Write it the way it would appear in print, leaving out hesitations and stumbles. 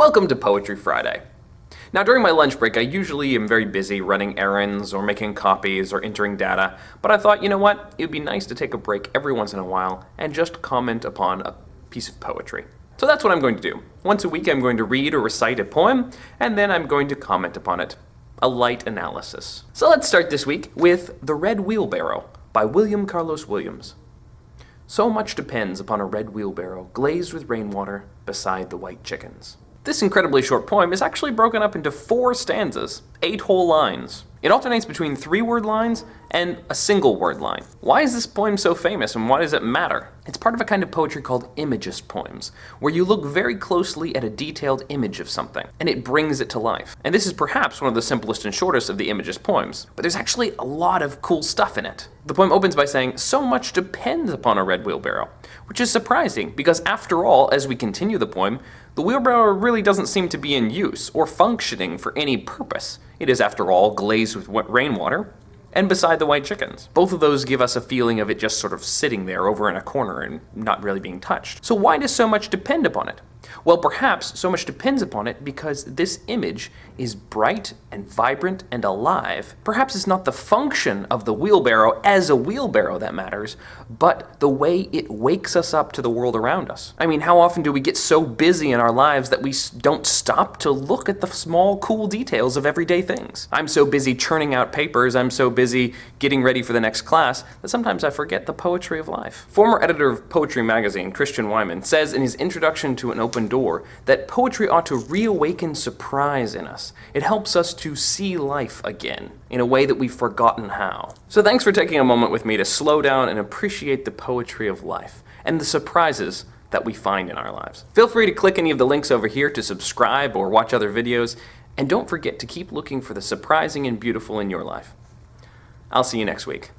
Welcome to Poetry Friday. Now during my lunch break, I usually am very busy running errands or making copies or entering data, but I thought, you know what, it would be nice to take a break every once in a while and just comment upon a piece of poetry. So that's what I'm going to do. Once a week I'm going to read or recite a poem, and then I'm going to comment upon it. A light analysis. So let's start this week with The Red Wheelbarrow by William Carlos Williams. So much depends upon a red wheelbarrow glazed with rainwater beside the white chickens. This incredibly short poem is actually broken up into 4 stanzas, 8 whole lines. It alternates between 3-word lines and a single-word line. Why is this poem so famous and why does it matter? It's part of a kind of poetry called imagist poems, where you look very closely at a detailed image of something, and it brings it to life. And this is perhaps one of the simplest and shortest of the imagist poems, but there's actually a lot of cool stuff in it. The poem opens by saying, "So much depends upon a red wheelbarrow," which is surprising because after all, as we continue the poem, the wheelbarrow really doesn't seem to be in use or functioning for any purpose. It is, after all, glazed with rainwater and beside the white chickens. Both of those give us a feeling of it just sort of sitting there over in a corner and not really being touched. So why does so much depend upon it? Well, perhaps so much depends upon it because this image is bright and vibrant and alive. Perhaps it's not the function of the wheelbarrow as a wheelbarrow that matters, but the way it wakes us up to the world around us. I mean, how often do we get so busy in our lives that we don't stop to look at the small, cool details of everyday things? I'm so busy churning out papers, I'm so busy getting ready for the next class, that sometimes I forget the poetry of life. Former editor of Poetry magazine, Christian Wyman, says in his introduction to An Open Door that poetry ought to reawaken surprise in us. It helps us to see life again in a way that we've forgotten how. So thanks for taking a moment with me to slow down and appreciate the poetry of life and the surprises that we find in our lives. Feel free to click any of the links over here to subscribe or watch other videos, and don't forget to keep looking for the surprising and beautiful in your life. I'll see you next week.